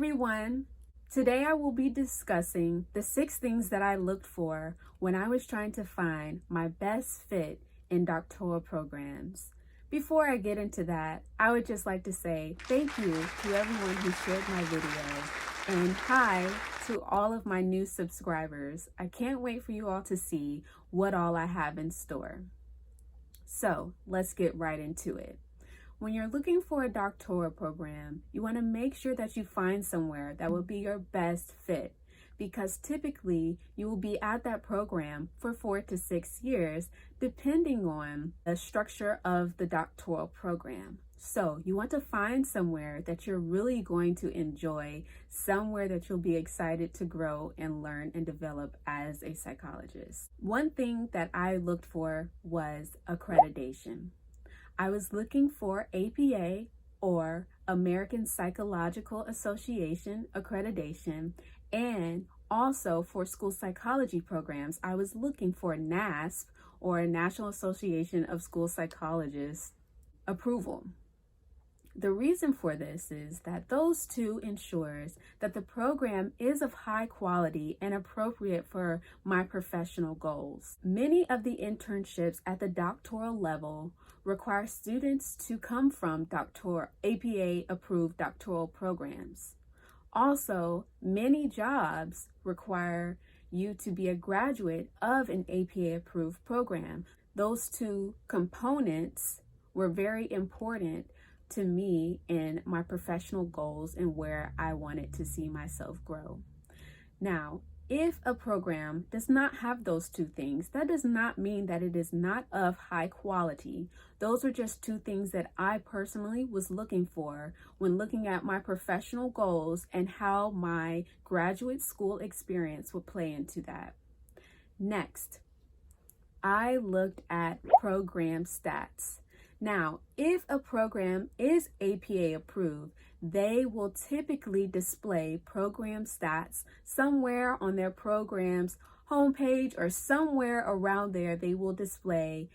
everyone! Today I will be discussing the 6 things that I looked for when I was trying to find my best fit in doctoral programs. Before I get into that, I would just like to say thank you to everyone who shared my video and hi to all of my new subscribers. I can't wait for you all to see what all I have in store. So let's get right into it. When you're looking for a doctoral program, you want to make sure that you find somewhere that will be your best fit, because typically you will be at that program for 4 to 6 years, depending on the structure of the doctoral program. So you want to find somewhere that you're really going to enjoy, somewhere that you'll be excited to grow and learn and develop as a psychologist. One thing that I looked for was accreditation. I was looking for APA or American Psychological Association accreditation, and also for school psychology programs, I was looking for NASP or National Association of School Psychologists approval. The reason for this is that those two ensures that the program is of high quality and appropriate for my professional goals. Many of the internships at the doctoral level require students to come from APA approved doctoral programs. Also, many jobs require you to be a graduate of an APA approved program. Those two components were very important to me in my professional goals and where I wanted to see myself grow. Now, if a program does not have those two things, that does not mean that it is not of high quality. Those are just 2 things that I personally was looking for when looking at my professional goals and how my graduate school experience would play into that. Next, I looked at program stats. Now, if a program is APA approved, they will typically display program stats somewhere on their program's homepage or somewhere around there. They will display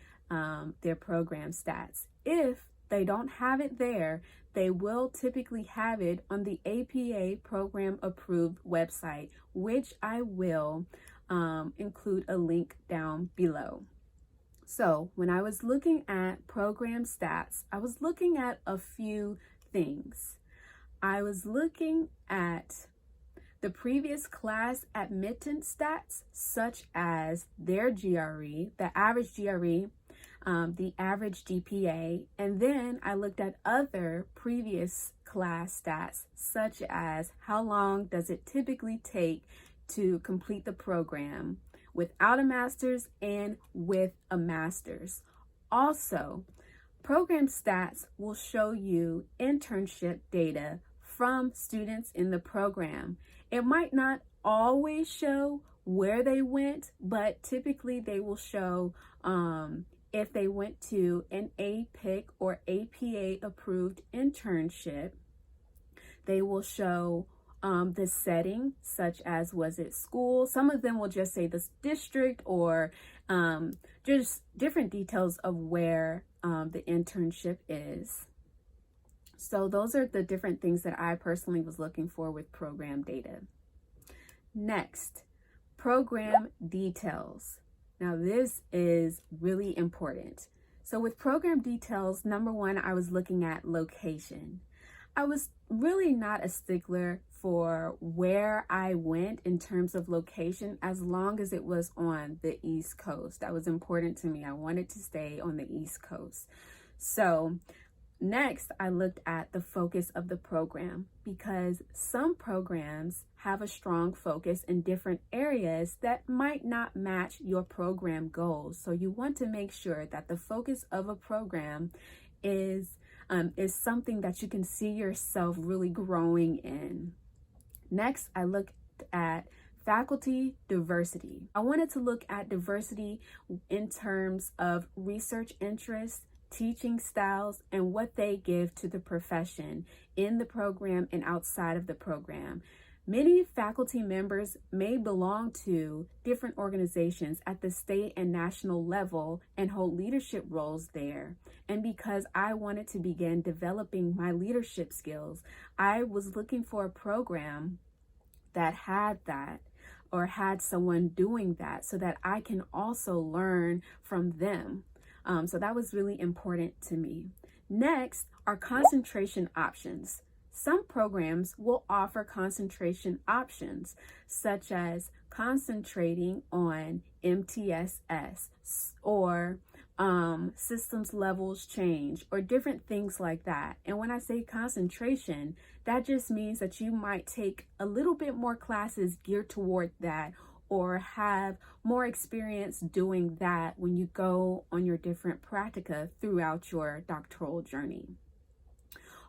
their program stats. If they don't have it there, they will typically have it on the APA program approved website, which I will include a link down below. So when I was looking at program stats, I was looking at a few things. I was looking at the previous class admittance stats, such as their GRE, the average GRE, the average GPA, and then I looked at other previous class stats, such as how long does it typically take to complete the program without a master's and with a master's. Also, program stats will show you internship data from students in the program. It might not always show where they went, but typically they will show if they went to an APIC or APA approved internship. They will show the setting, such as was it school. Some of them will just say the district or just different details of where the internship is. So those are the different things that I personally was looking for with program data. Next, program details. Now this is really important. So with program details, number 1, I was looking at location. I was really not a stickler for where I went in terms of location, as long as it was on the East Coast. That was important to me. I wanted to stay on the East Coast. So next, I looked at the focus of the program, because some programs have a strong focus in different areas that might not match your program goals. So you want to make sure that the focus of a program is something that you can see yourself really growing in. Next, I looked at faculty diversity. I wanted to look at diversity in terms of research interests, teaching styles, and what they give to the profession in the program and outside of the program. Many faculty members may belong to different organizations at the state and national level and hold leadership roles there. And because I wanted to begin developing my leadership skills, I was looking for a program that had that, or had someone doing that, so that I can also learn from them. So that was really important to me. Next are concentration options. Some programs will offer concentration options, such as concentrating on MTSS or systems levels change, or different things like that. And when I say concentration, that just means that you might take a little bit more classes geared toward that, or have more experience doing that when you go on your different practica throughout your doctoral journey.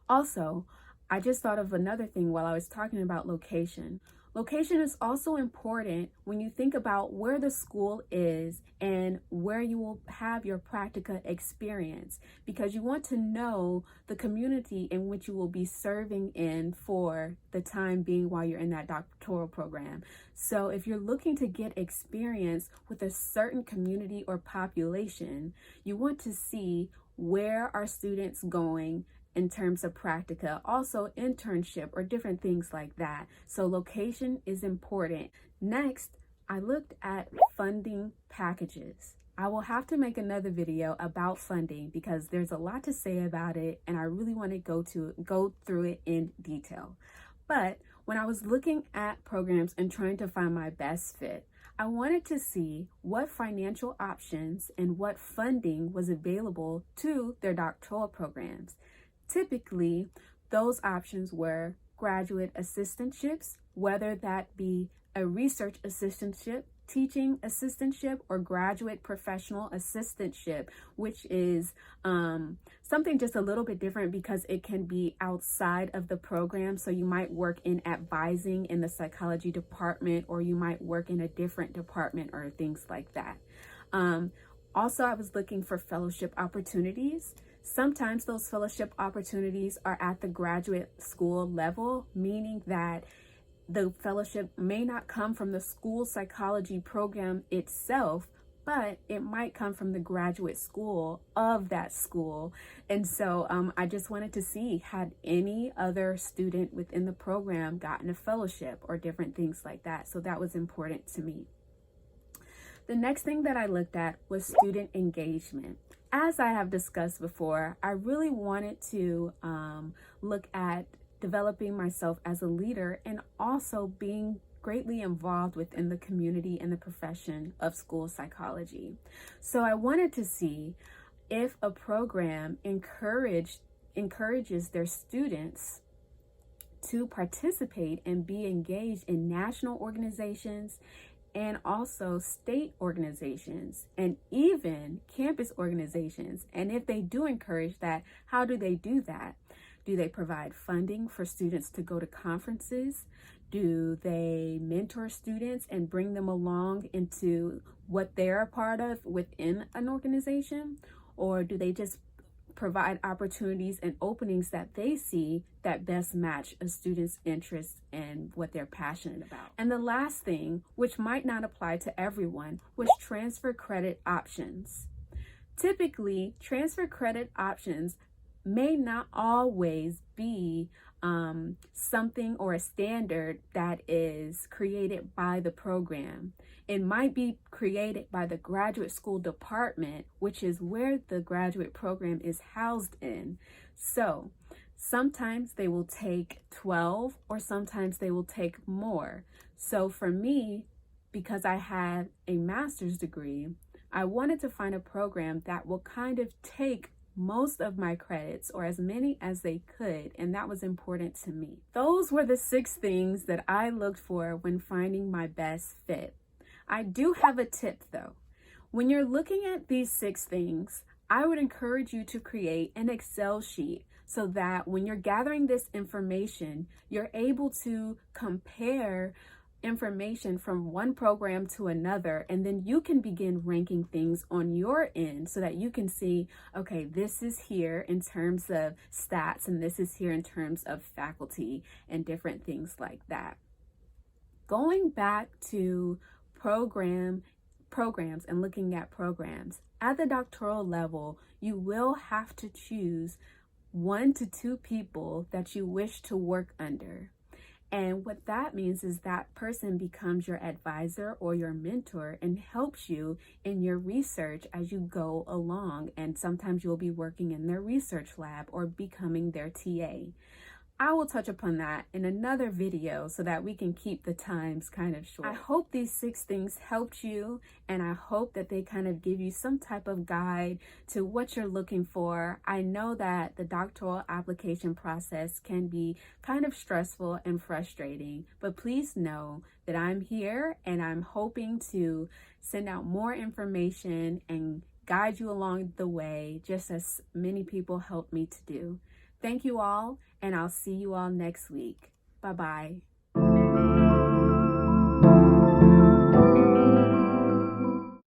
Also, I just thought of another thing while I was talking about location. Location is also important when you think about where the school is and where you will have your practica experience, because you want to know the community in which you will be serving in for the time being while you're in that doctoral program. So if you're looking to get experience with a certain community or population, you want to see where are students going in terms of practica, also internship or different things like that. So location is important. Next, I looked at funding packages. I will have to make another video about funding because there's a lot to say about it and I really want to go through it in detail. But when I was looking at programs and trying to find my best fit, I wanted to see what financial options and what funding was available to their doctoral programs. Typically, those options were graduate assistantships, whether that be a research assistantship, teaching assistantship, or graduate professional assistantship, which is something just a little bit different because it can be outside of the program. So you might work in advising in the psychology department, or you might work in a different department or things like that. Also, I was looking for fellowship opportunities. Sometimes those fellowship opportunities are at the graduate school level, meaning that the fellowship may not come from the school psychology program itself, but it might come from the graduate school of that school. And so I just wanted to see, had any other student within the program gotten a fellowship or different things like that. So that was important to me. The next thing that I looked at was student engagement. As I have discussed before, I really wanted to look at developing myself as a leader and also being greatly involved within the community and the profession of school psychology. So I wanted to see if a program encourages their students to participate and be engaged in national organizations and also state organizations and even campus organizations. And if they do encourage that, how do they do that? Do they provide funding for students to go to conferences? Do they mentor students and bring them along into what they're a part of within an organization? Or do they just provide opportunities and openings that they see that best match a student's interests and what they're passionate about? And the last thing, which might not apply to everyone, was transfer credit options. Typically, transfer credit options may not always be something or a standard that is created by the program. It might be created by the graduate school department, which is where the graduate program is housed in. So sometimes they will take 12 or sometimes they will take more. So for me, because I had a master's degree, I wanted to find a program that will kind of take most of my credits, or as many as they could, and that was important to me. Those were the 6 things that I looked for when finding my best fit. I do have a tip though. When you're looking at these 6 things, I would encourage you to create an Excel sheet so that when you're gathering this information, you're able to compare information from one program to another, and then you can begin ranking things on your end so that you can see, okay, this is here in terms of stats and this is here in terms of faculty and different things like that. Going back to programs and looking at programs, at the doctoral level, you will have to choose 1 to 2 people that you wish to work under. And what that means is that person becomes your advisor or your mentor and helps you in your research as you go along. And sometimes you'll be working in their research lab or becoming their TA. I will touch upon that in another video so that we can keep the times kind of short. I hope these 6 things helped you, and I hope that they kind of give you some type of guide to what you're looking for. I know that the doctoral application process can be kind of stressful and frustrating, but please know that I'm here and I'm hoping to send out more information and guide you along the way, just as many people helped me to do. Thank you all, and I'll see you all next week. Bye-bye.